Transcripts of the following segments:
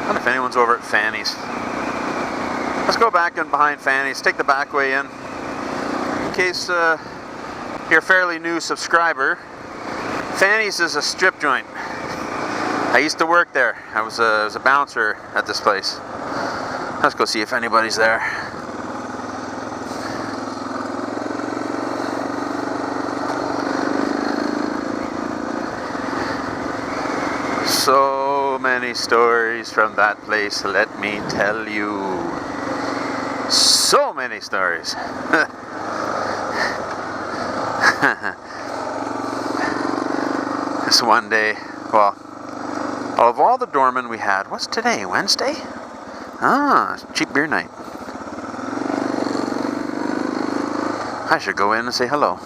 I don't know if anyone's over at Fanny's. Let's go back in behind Fanny's, take the back way in case you're a fairly new subscriber. Fanny's is a strip joint. I used to work there. I was a bouncer at this place. Let's go see if anybody's there. So many stories from that place, let me tell you. So many stories. This one day, well, of all the doormen we had, what's today, Wednesday? Ah, cheap beer night. I should go in and say hello.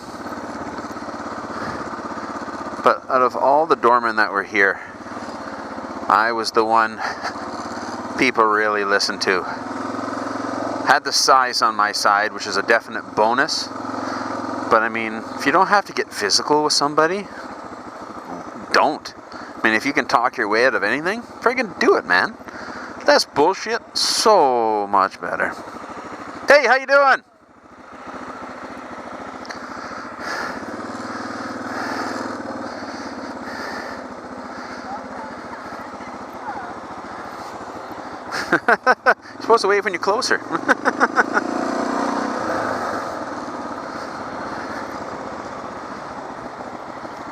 But out of all the doormen that were here, I was the one people really listened to. Had the size on my side, which is a definite bonus. But I mean, if you don't have to get physical with somebody, don't. I mean, if you can talk your way out of anything, friggin' do it, man. That's bullshit so much better. Hey, how you doing? You're supposed to wave when you're closer.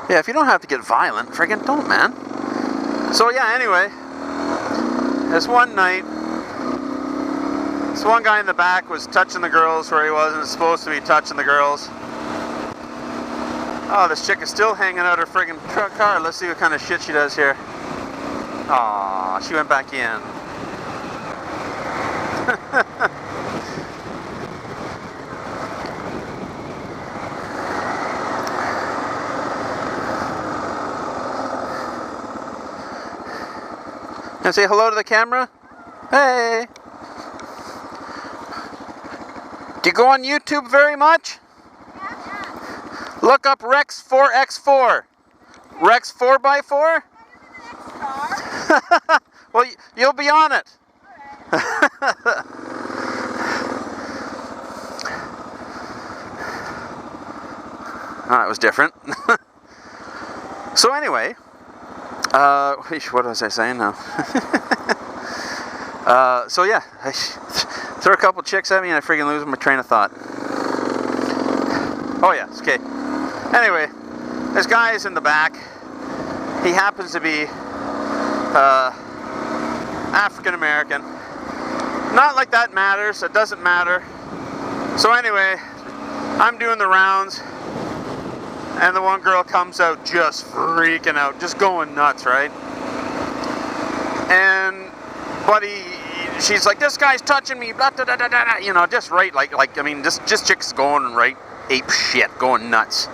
Yeah, if you don't have to get violent, friggin' don't, man. So yeah, anyway, this one night, this one guy in the back was touching the girls where he wasn't supposed to be touching the girls. Oh, this chick is still hanging out her friggin' car. Let's see what kind of shit she does here. Aw, she went back in. Can I say hello to the camera? Hey! Do you go on YouTube very much? Yeah. Look up Rex 4x4. Rex 4x4? Well, you'll be on it. That was different. So anyway, what was I saying now? So yeah, I throw a couple chicks at me and I freaking lose my train of thought. Oh yeah, okay. Anyway, this guy is in the back. He happens to be African American. Not like that matters, it doesn't matter. So anyway, I'm doing the rounds and the one girl comes out just freaking out, just going nuts, right? And buddy, she's like, this guy's touching me, blah, da, da, da, da, you know, just right, I mean, just chicks going right, ape shit, going nuts.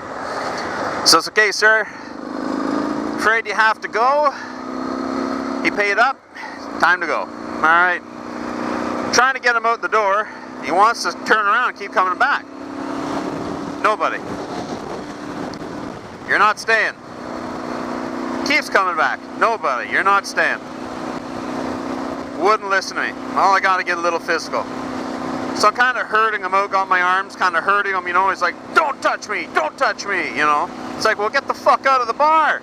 So it's okay, sir, afraid you have to go. He paid up, time to go. All right, trying to get him out the door. He wants to turn around and keep coming back. Nobody. You're not staying. Keeps coming back. Nobody. You're not staying. Wouldn't listen to me. Well, I got to get a little physical. So I'm kind of hurting him out, got my arms, kind of hurting him, you know. He's like, don't touch me, don't touch me, you know. It's like, well, get the fuck out of the bar.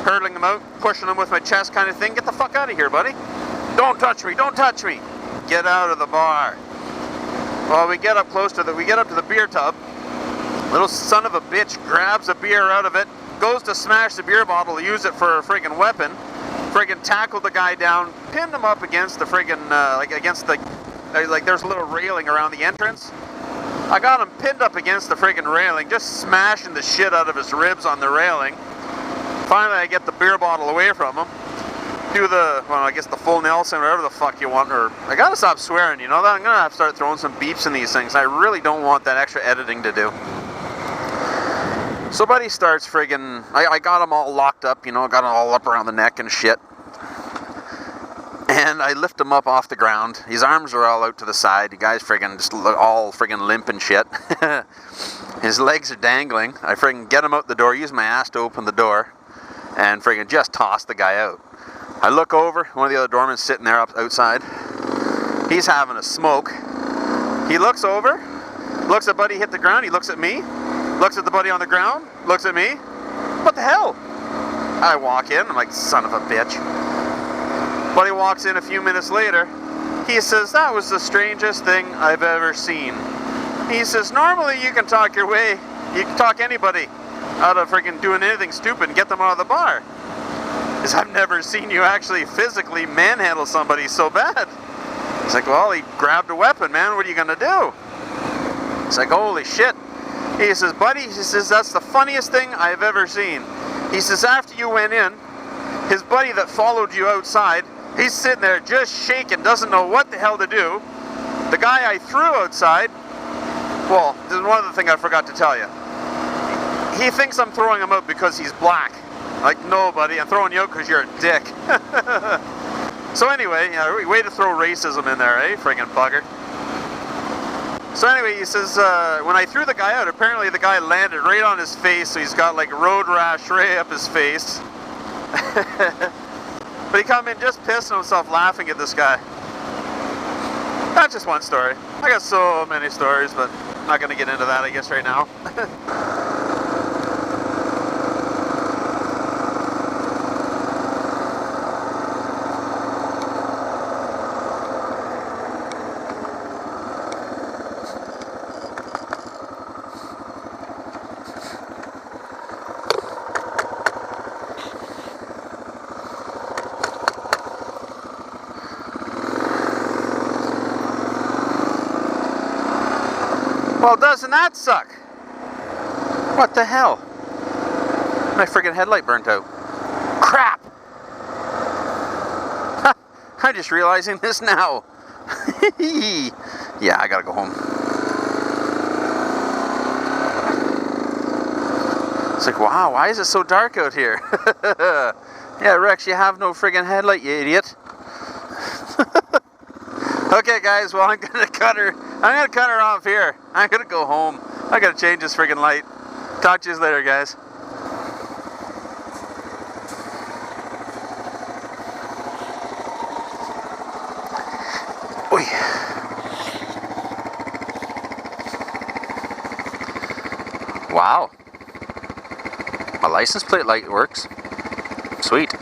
Hurtling him out, pushing him with my chest kind of thing. Get the fuck out of here, buddy. Don't touch me, don't touch me. Get out of the bar. Well, we get up to the beer tub. Little son of a bitch grabs a beer out of it, goes to smash the beer bottle, use it for a friggin' weapon, friggin' tackled the guy down, pinned him up against the friggin', there's a little railing around the entrance. I got him pinned up against the friggin' railing, just smashing the shit out of his ribs on the railing. Finally, I get the beer bottle away from him. Do the full Nelson, whatever the fuck you want, or I gotta stop swearing, you know that? I'm gonna have to start throwing some beeps in these things. I really don't want that extra editing to do. So buddy starts friggin', I got him all locked up, you know, got him all up around the neck and shit. And I lift him up off the ground. His arms are all out to the side. The guy's friggin' just all friggin' limp and shit. His legs are dangling. I friggin' get him out the door, use my ass to open the door, and friggin' just toss the guy out. I look over, one of the other doormen sitting there outside. He's having a smoke. He looks over, looks at buddy hit the ground, he looks at me, looks at the buddy on the ground, looks at me. What the hell? I walk in, I'm like, son of a bitch. Buddy walks in a few minutes later. He says, that was the strangest thing I've ever seen. He says, normally you can talk your way, you can talk anybody out of freaking doing anything stupid and get them out of the bar. He says, I've never seen you actually physically manhandle somebody so bad. He's like, well, he grabbed a weapon, man, what are you gonna do? It's like, holy shit. He says, buddy, he says, that's the funniest thing I've ever seen. He says, after you went in, his buddy that followed you outside, he's sitting there just shaking, doesn't know what the hell to do. The guy I threw outside, well, this is one other thing I forgot to tell you. He thinks I'm throwing him out because he's black. Like, no, buddy, I'm throwing you out because you're a dick. So anyway, way to throw racism in there, eh? Friggin' bugger. So anyway, he says, when I threw the guy out, apparently the guy landed right on his face, so he's got like road rash right up his face. But he come in just pissing himself laughing at this guy. That's just one story. I got so many stories, but I'm not going to get into that, I guess, right now. Well, doesn't that suck? What the hell? My friggin' headlight burnt out. Crap! I'm just realizing this now. Yeah, I gotta go home. It's like, wow, why is it so dark out here? Yeah, Rex, you have no friggin' headlight, you idiot. Okay, guys, well, I'm gonna cut her off here. I'm gonna go home. I gotta change this friggin' light. Talk to you later, guys. Oy. Wow. My license plate light works. Sweet.